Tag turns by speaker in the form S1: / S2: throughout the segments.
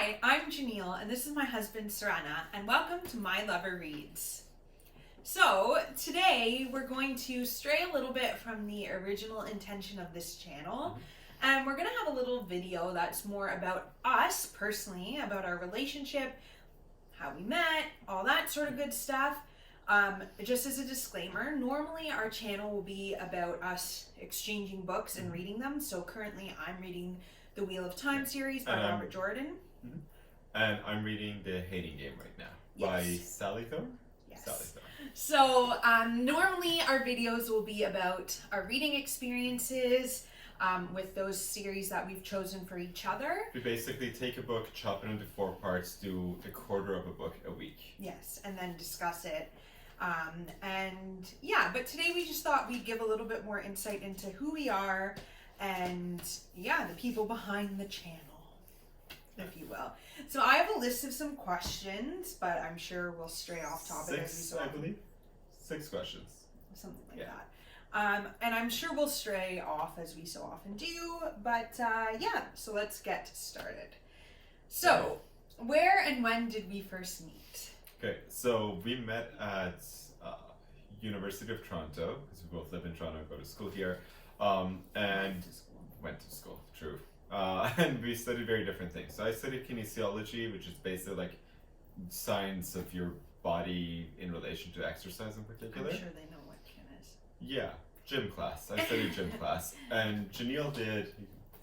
S1: Hi, I'm Janille, and this is my husband, Sourena, and welcome to My Lover Reads. So, today we're going to stray a little bit from the original intention of this channel, and we're going to have a little video that's more about us, personally, about our relationship, how we met, all that sort of good stuff. Just as a disclaimer, normally our channel will be about us exchanging books and reading them, so currently I'm reading the Wheel of Time series by Robert Jordan.
S2: And I'm reading The Hating Game right now by Sally Thorne.
S1: Yes.
S2: Sally Thorne.
S1: So normally our videos will be about our reading experiences with those series that we've chosen for each other.
S2: We basically take a book, chop it into 4 parts, do a quarter of a book a week.
S1: Yes, and then discuss it. But today we just thought we'd give a little bit more insight into who we are and the people behind the channel, if you will. So I have a list of some questions, but I'm sure we'll stray off topic.
S2: 6, I believe. 6 questions.
S1: Something like that. And I'm sure we'll stray off as we so often do, but so let's get started. So, where and when did we first meet?
S2: Okay, so we met at University of Toronto, because we both live in Toronto, go to school here, and went to school, true. And we studied very different things. So I studied kinesiology, which is basically like science of your body in relation to exercise in particular.
S1: I'm sure they know what kin is.
S2: Yeah, gym class. I studied gym class. And Janille did...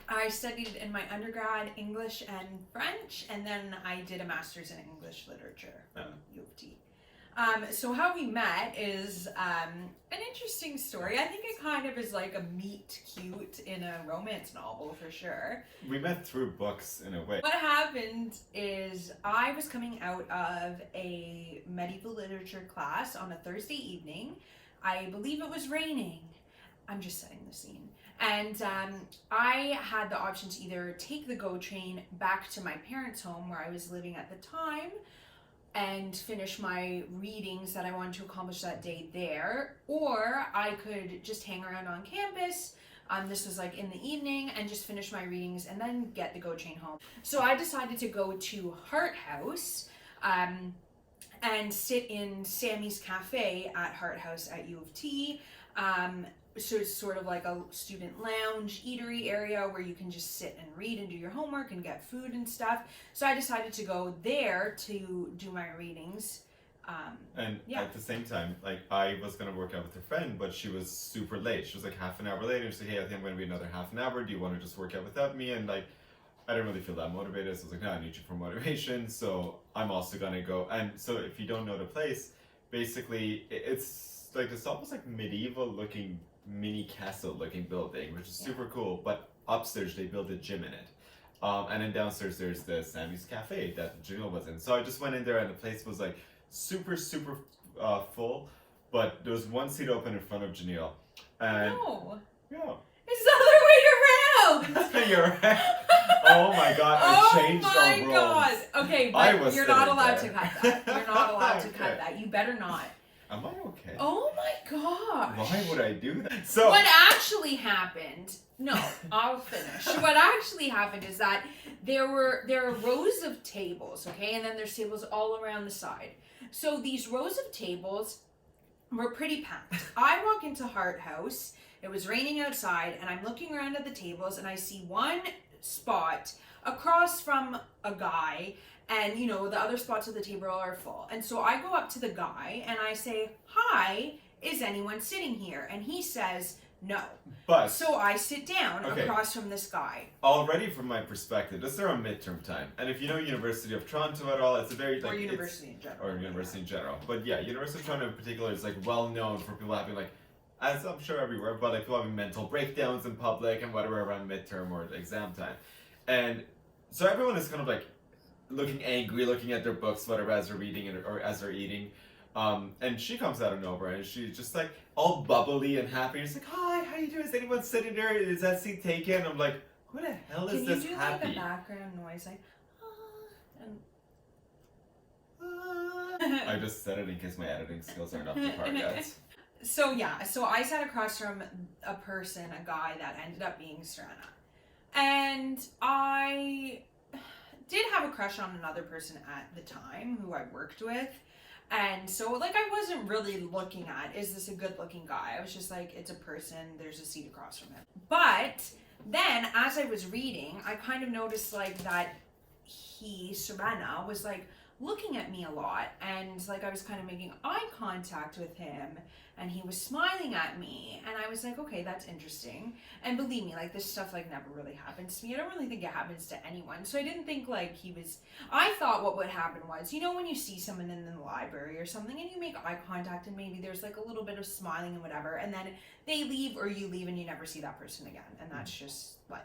S1: I studied in my undergrad English and French, and then I did a master's in English literature from U of T. So how we met is an interesting story. I think it kind of is like a meet cute in a romance novel for sure.
S2: We met through books in a way.
S1: What happened is I was coming out of a medieval literature class on a Thursday evening. I believe it was raining. I'm just setting the scene. And I had the option to either take the GO train back to my parents' home where I was living at the time and finish my readings that I wanted to accomplish that day there, or I could just hang around on campus. This was like in the evening, and just finish my readings and then get the GO train home. So I decided to go to Hart House and sit in Sammy's Cafe at Hart House at U of T. So it's sort of like a student lounge eatery area where you can just sit and read and do your homework and get food and stuff. So I decided to go there to do my readings.
S2: At the same time, like, I was going to work out with a friend, but she was super late. She was like half an hour late, and she said, hey, I think I'm going to be another half an hour. Do you want to just work out without me? And like, I didn't really feel that motivated. So I was like, no, I need you for motivation. So I'm also going to go. And so if you don't know the place, basically it's like this almost like medieval looking mini castle looking building, which is super cool, but upstairs they built a gym in it, and then downstairs there's the Sammy's Cafe that Janille was in. So I just went in there, and the place was like super full, but there was one seat open in front of Janille, and
S1: it's the other way around.
S2: You're right. Oh my god, I changed our roles. Oh my god.
S1: Okay, but you're not allowed to cut that. You're not allowed to cut that. You better not.
S2: Am I okay?
S1: Oh my gosh.
S2: Why would I do that? So
S1: what actually happened, I'll finish. What actually happened is that there are rows of tables, okay? And then there's tables all around the side. So these rows of tables were pretty packed. I walk into Hart House, it was raining outside, and I'm looking around at the tables and I see one spot across from a guy, and the other spots of the table are full. And so I go up to the guy and I say, hi, is anyone sitting here? And he says, no.
S2: But
S1: so I sit down across from this guy.
S2: Already from my perspective, this is around midterm time. And if you know University of Toronto at all, it's a very
S1: or university in general.
S2: Or university in general. But yeah, University of Toronto in particular is like well known for people having like, as I'm sure everywhere, but like people having mental breakdowns in public and whatever around midterm or exam time. And so everyone is kind of like looking angry, looking at their books, whatever, as they're reading it or as they're eating. And she comes out of nowhere and she's just like all bubbly and happy. She's like, hi, how you doing? Is anyone sitting there? Is that seat taken? I'm like, who the hell is this happy?
S1: Can you do like a background noise like,
S2: I just said it in case my editing skills aren't up to par yet.
S1: So I sat across from a guy that ended up being Sourena. And I did have a crush on another person at the time who I worked with. And so, like, I wasn't really looking at, is this a good looking guy? I was just like, it's a person, there's a seat across from him. But then as I was reading, I kind of noticed like that Sourena was like looking at me a lot, and like I was kind of making eye contact with him, and he was smiling at me, and I was like, okay, that's interesting. And believe me, like, this stuff like never really happens to me. I don't really think it happens to anyone, so I didn't think like I thought what would happen was, you know, when you see someone in the library or something and you make eye contact and maybe there's like a little bit of smiling and whatever, and then they leave or you leave and you never see that person again, and that's just life.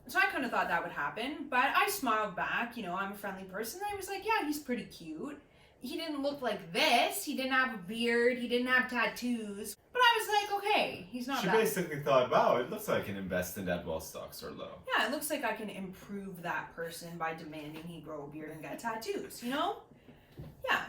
S1: So I kind of thought that would happen, but I smiled back. You know, I'm a friendly person. I was like, yeah, he's pretty cute. He didn't look like this. He didn't have a beard. He didn't have tattoos. But I was like, okay, he's not bad.
S2: She basically thought, wow, it looks like I can invest in that while stocks are low.
S1: Yeah, it looks like I can improve that person by demanding he grow a beard and get tattoos, you know? Yeah.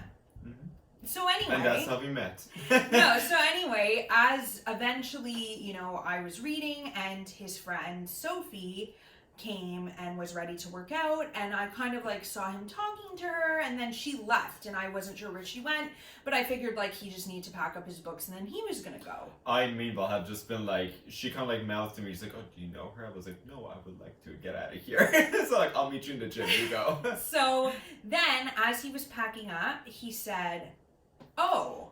S1: So anyway.
S2: And that's how we met.
S1: No, so anyway, as eventually, you know, I was reading and his friend Sophie came and was ready to work out, and I kind of like saw him talking to her, and then she left and I wasn't sure where she went, but I figured like he just needed to pack up his books and then he was gonna go.
S2: I meanwhile had just been like, she kind of like mouthed to me, she's like, oh, do you know her? I was like, no, I would like to get out of here. So like, I'll meet you in the gym, you go.
S1: So then as he was packing up, he said, oh,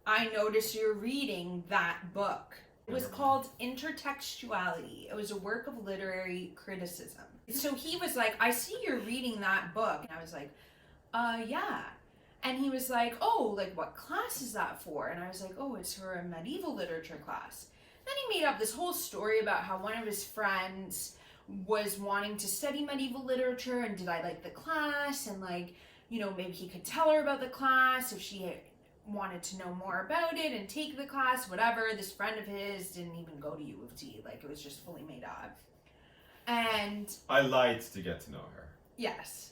S1: I noticed you're reading that book. It was called Intertextuality. It was a work of literary criticism. So he was like, I see you're reading that book. And I was like, yeah. And he was like, oh, like what class is that for? And I was like, oh, it's for a medieval literature class. Then he made up this whole story about how one of his friends was wanting to study medieval literature, and did I like the class? And like, you know, maybe he could tell her about the class if she wanted to know more about it and take the class, whatever. This friend of his didn't even go to U of T. Like, it was just fully made up. And
S2: I lied to get to know her.
S1: Yes.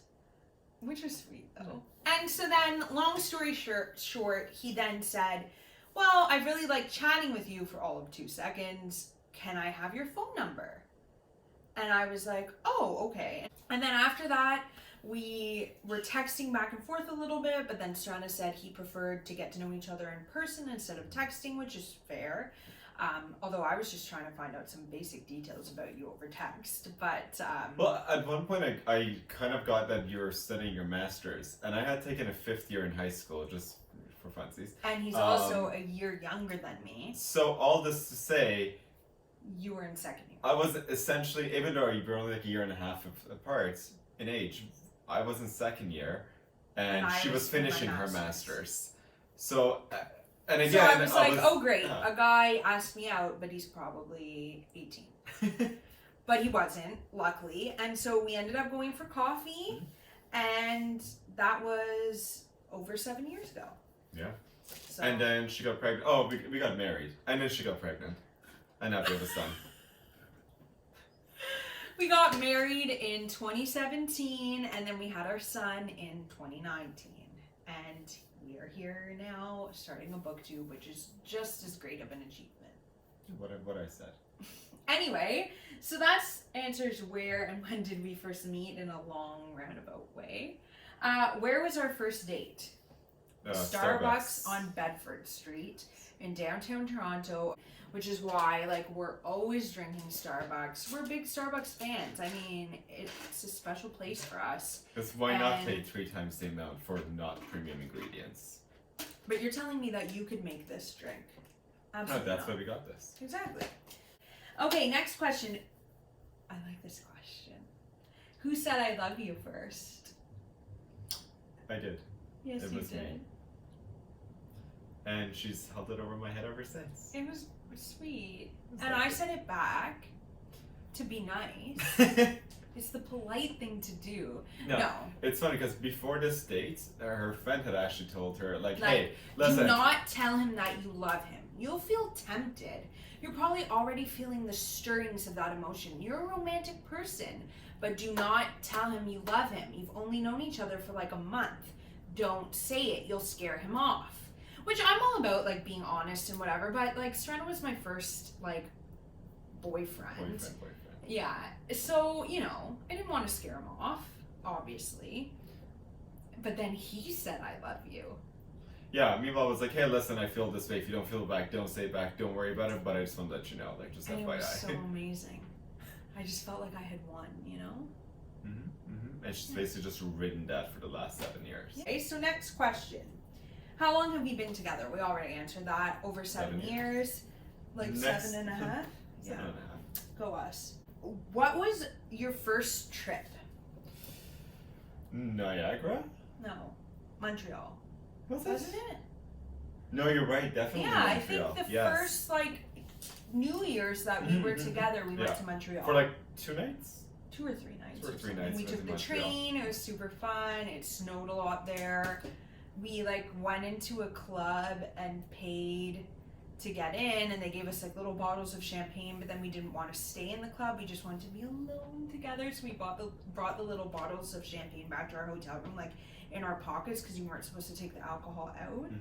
S1: Which was sweet, though. And so then, long story short, he then said, well, I really like chatting with you for all of 2 seconds. Can I have your phone number? And I was like, oh, okay. And then after that, we were texting back and forth a little bit, but then Sourena said he preferred to get to know each other in person instead of texting, which is fair. Although I was just trying to find out some basic details about you over text. But
S2: well, at one point I kind of got that you were studying your master's, and I had taken a 5th year in high school just for funsies.
S1: And he's also a year younger than me.
S2: So all this to say,
S1: you were in 2nd year.
S2: I was essentially, even though you were only like a year and a half apart in age, I was in 2nd year, and she was finishing her master's. So, and again,
S1: so I was like, oh great, a guy asked me out, but he's probably 18. But he wasn't, luckily. And so we ended up going for coffee, and that was over 7 years ago.
S2: Yeah.
S1: So.
S2: And then she got pregnant. Oh, we got married. And then she got pregnant. And now we have a son.
S1: We got married in 2017, and then we had our son in 2019. And we are here now starting a booktube, which is just as great of an achievement.
S2: What I said.
S1: Anyway, so that answers where and when did we first meet in a long roundabout way. Where was our first date? Starbucks on Bedford Street in downtown Toronto, which is why, like, we're always drinking Starbucks. We're big Starbucks fans. I mean, it's a special place for us.
S2: Because why not pay 3 times the amount for not premium ingredients?
S1: But you're telling me that you could make this drink. Absolutely
S2: No, that's
S1: not.
S2: why we got this.
S1: Exactly. Okay, next question. I like this question. Who said I love you first?
S2: I did.
S1: Yes, you did.
S2: Me. And she's held it over my head ever since.
S1: It was sweet. And I said it back to be nice. It's the polite thing to do. No.
S2: It's funny because before this date, her friend had actually told her, like, hey, listen.
S1: Do not tell him that you love him. You'll feel tempted. You're probably already feeling the stirrings of that emotion. You're a romantic person, but do not tell him you love him. You've only known each other for like a month. Don't say it. You'll scare him off. Which I'm all about, like, being honest and whatever, but, like, Sourena was my first, like, boyfriend.
S2: Boyfriend.
S1: Yeah. So, you know, I didn't want to scare him off. obviously. But then he said, I love you.
S2: Yeah, meanwhile, I was like, hey, listen, I feel this way. If you don't feel it back, don't say it back. Don't worry about it. But I just want to let you know, like, just
S1: and
S2: FYI.
S1: it was so amazing. I just felt like I had won, you know?
S2: And she's basically just ridden that for the last 7 years.
S1: Okay, so next question. How long have you been together? We already answered that. Over 7 years. Like
S2: Next,
S1: 7.5?
S2: 7.5.
S1: Go us. What was your first trip?
S2: Niagara?
S1: No. Montreal.
S2: Wasn't
S1: it?
S2: No, you're right. Definitely
S1: Yeah,
S2: Montreal.
S1: I think the first, like, New Year's that we were together, we went to Montreal.
S2: For like 2 nights?
S1: 2 or 3 nights.
S2: 2 or 3 nights.
S1: We took the train. It was super fun. It snowed a lot there. We like went into a club and paid to get in, and they gave us like little bottles of champagne. But then we didn't want to stay in the club. We just wanted to be alone together. So we brought the little bottles of champagne back to our hotel room, like in our pockets, because you weren't supposed to take the alcohol out.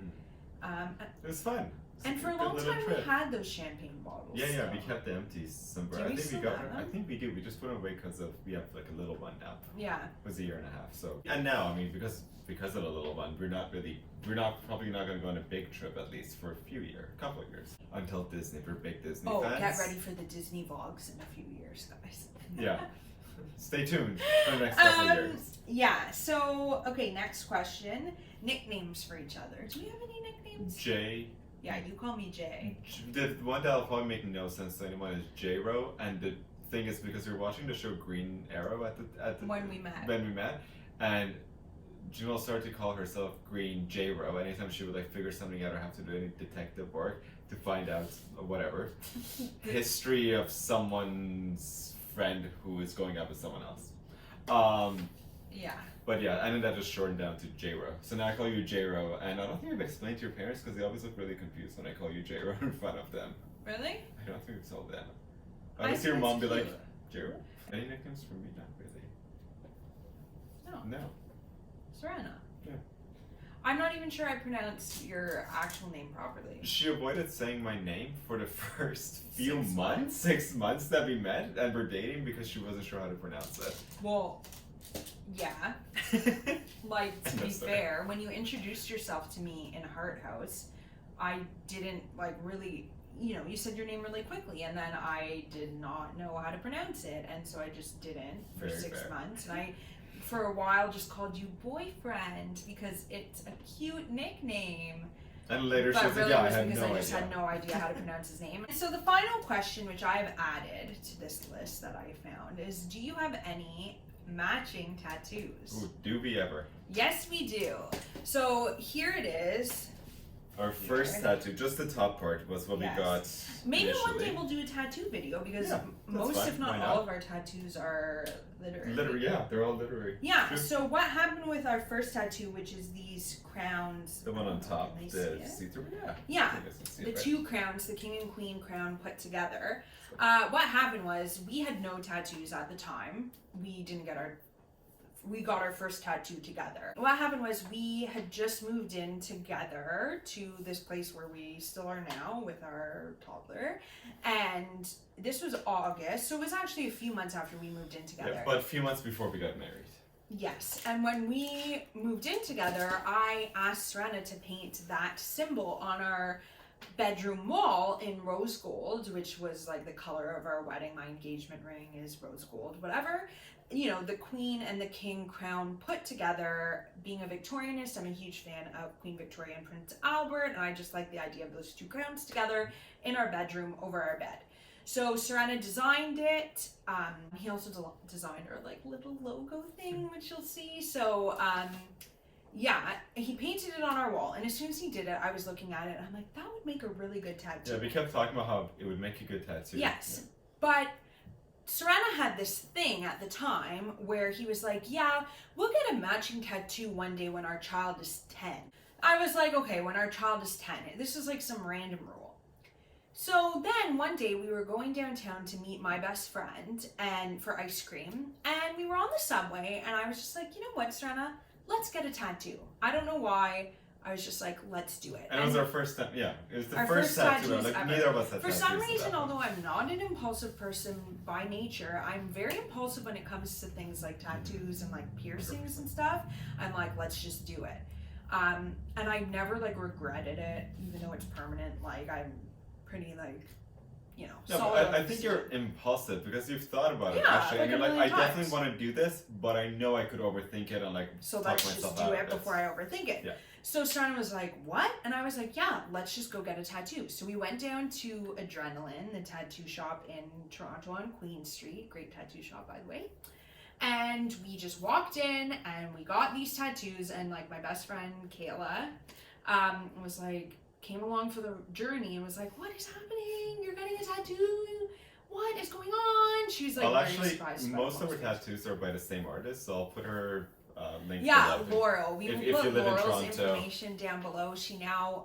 S2: It was fun.
S1: And for a long time, we had those champagne bottles.
S2: Yeah, we kept them empty somewhere.
S1: Do we still have them?
S2: I think we do. We just put them away because we have like a little one now.
S1: Yeah.
S2: It was 1.5 years. So and now, I mean, because of the little one, we're probably not going to go on a big trip at least for a couple of years until Disney. We're big Disney fans.
S1: Get ready for the Disney vlogs in a few years, guys.
S2: Yeah. Stay tuned for the next couple of years.
S1: Yeah. So okay, next question. Nicknames for each other. Do we have any nicknames?
S2: Jay.
S1: Yeah, you call me Jay.
S2: The one that'll probably make no sense to anyone is J-Ro, and the thing is because we were watching the show Green Arrow at the
S1: when we met,
S2: and Janelle started to call herself Green J-Ro anytime she would like figure something out or have to do any detective work to find out whatever history of someone's friend who is going out with someone else.
S1: Yeah.
S2: But yeah, and then that just shortened down to J-Ro. So now I call you J-Ro, and I don't think I've explained to your parents because they always look really confused when I call you J-Ro in front of them.
S1: Really?
S2: I don't think it's all them. I always see your mom be like, J-Ro? Any nicknames for me? Not really.
S1: No.
S2: No.
S1: Sourena.
S2: Yeah.
S1: I'm not even sure I pronounced your actual name properly.
S2: She avoided saying my name for the first few
S1: 6
S2: months that we met and were dating because she wasn't sure how to pronounce it.
S1: Well, yeah. Like, to be fair, when you introduced yourself to me in Heart House, I didn't, like, really, you know, you said your name really quickly, and then I did not know how to pronounce it, and so I just didn't for
S2: Very
S1: 6
S2: fair.
S1: months, and I, for a while, just called you Boyfriend, because it's a cute nickname.
S2: And later she was
S1: really
S2: like, yeah, I
S1: was
S2: had
S1: because
S2: no
S1: I just
S2: idea.
S1: had no idea how to pronounce his name. So the final question, which I've added to this list that I found, is do you have any matching tattoos?
S2: Ooh, do we ever?
S1: Yes, we do. So here it is.
S2: Our first tattoo, just the top part, was what we got.
S1: Maybe
S2: initially.
S1: one day we'll do a tattoo video because
S2: Yeah,
S1: most,
S2: fine.
S1: if not
S2: Why
S1: all,
S2: not?
S1: of our tattoos are literary.
S2: Literary, yeah, they're all literary.
S1: Yeah.
S2: True.
S1: So what happened with our first tattoo, which is these crowns?
S2: The one on top,
S1: can they
S2: the
S1: see it?
S2: see-through, yeah.
S1: Yeah.
S2: I guess it's
S1: The
S2: right.
S1: two crowns, the king and queen crown put together. What happened was we had no tattoos at the time. We got our first tattoo together. What happened was we had just moved in together to this place where we still are now with our toddler, and this was August, so it was actually a few months after we moved in together.
S2: Yeah, but a few months before we got married.
S1: Yes, and when we moved in together, I asked Sourena to paint that symbol on our bedroom wall in rose gold, which was like the color of our wedding. My engagement ring is rose gold, whatever. You know, the queen and the king crown put together. Being a Victorianist, I'm a huge fan of Queen Victoria and Prince Albert, and I just like the idea of those two crowns together in our bedroom over our bed. So Sourena designed it. He also designed our like little logo thing, which you'll see. So yeah, he painted it on our wall, and as soon as he did it, I was looking at it, and I'm like, that would make a really good tattoo.
S2: Yeah, we kept talking about how it would make a good tattoo.
S1: Yes, but Sourena had this thing at the time where he was like, yeah, we'll get a matching tattoo one day when our child is 10. I was like, okay, when our child is 10. This is like some random rule. So then one day we were going downtown to meet my best friend and for ice cream, and we were on the subway, and I was just like, you know what, Sourena, let's get a tattoo. I don't know why. I was just like, let's do it.
S2: And it was our first time, yeah. It was the
S1: our
S2: first tattoo.
S1: tattoos
S2: Like,
S1: ever.
S2: neither of us had
S1: For
S2: tattoos.
S1: some reason, although I'm not an impulsive person by nature, I'm very impulsive when it comes to things like tattoos and like piercings and stuff. I'm like, let's just do it. And I never like regretted it, even though it's permanent. Like, I'm pretty like, you know,
S2: no,
S1: solid.
S2: I think you're impulsive because you've thought about it
S1: Yeah,
S2: actually,
S1: like
S2: and you're
S1: a
S2: like, I
S1: million
S2: definitely
S1: times.
S2: want to do this, but I know I could overthink it and like
S1: So
S2: talk
S1: let's
S2: myself
S1: just do
S2: out
S1: it
S2: of
S1: before I overthink it.
S2: Yeah.
S1: So Sourena was like, what? And I was like, yeah, let's just go get a tattoo. So we went down to Adrenaline, the tattoo shop in Toronto on Queen Street. Great tattoo shop, by the way. And we just walked in and we got these tattoos, and like my best friend Kayla was like, came along for the journey and was like, what is happening? You're getting a tattoo? What is going on? She was like,
S2: Well,
S1: very
S2: actually,
S1: surprised.
S2: most of her tattoos are by the same artist, so I'll put her link
S1: yeah,
S2: below.
S1: Laurel. We will
S2: if
S1: put
S2: you live in
S1: Laurel's
S2: Toronto.
S1: information down below. She now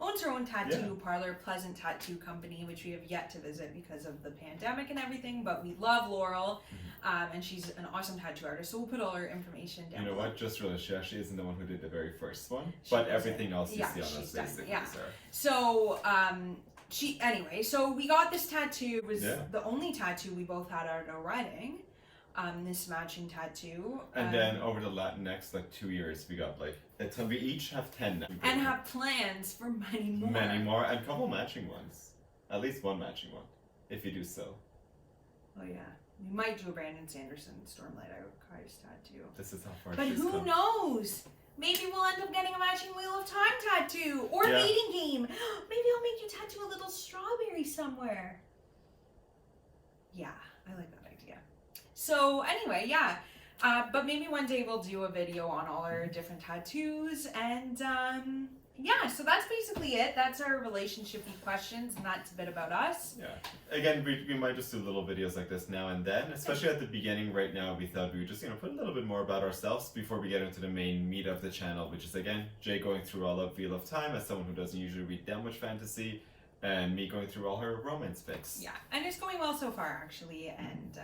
S1: owns her own tattoo parlor, Pleasant Tattoo Company, which we have yet to visit because of the pandemic and everything. But we love Laurel, and she's an awesome tattoo artist. So we'll put all her information down.
S2: You know
S1: below.
S2: what? Just realized she actually isn't the one who did the very first one,
S1: She
S2: but
S1: wasn't.
S2: everything else you
S1: Yeah,
S2: see on
S1: she's
S2: us
S1: done it,
S2: basically.
S1: yeah.
S2: Sarah.
S1: So anyway, so we got this tattoo. It was
S2: Yeah.
S1: the only tattoo we both had at our wedding. This matching tattoo.
S2: And then over the next like 2 years, we got like we each have 10 now.
S1: And have plans for many more.
S2: Many more, and a couple matching ones. At least one matching one, if you do so.
S1: Oh yeah, we might do a Brandon Sanderson Stormlight Archives tattoo.
S2: This is how far
S1: But
S2: she's
S1: who
S2: come.
S1: knows? Maybe we'll end up getting a matching Wheel of Time tattoo or
S2: Yeah.
S1: mating game. Maybe I'll make you tattoo a little strawberry somewhere. Yeah, I like that idea. So anyway, yeah. But maybe one day we'll do a video on all our different tattoos, and yeah, so that's basically it. That's our relationship-y questions, and that's a bit about us.
S2: Yeah. Again, we might just do little videos like this now and then, especially at the beginning. Right now, we thought we would just put a little bit more about ourselves before we get into the main meat of the channel, which is again Jay going through all of Wheel of Time as someone who doesn't usually read that much fantasy, and me going through all her romance fics.
S1: Yeah, and it's going well so far, actually, and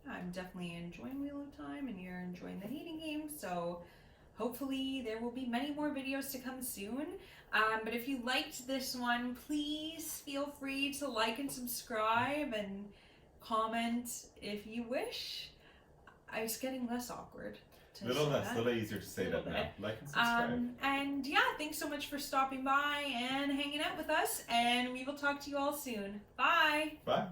S1: I'm definitely enjoying Wheel of Time, and you're enjoying the hating game, so hopefully there will be many more videos to come soon. But if you liked this one, please feel free to like and subscribe and comment if you wish. It's getting less awkward.
S2: A little less, a little easier to say that now. Like and subscribe.
S1: And yeah, thanks so much for stopping by and hanging out with us, and we will talk to you all soon. Bye!
S2: Bye!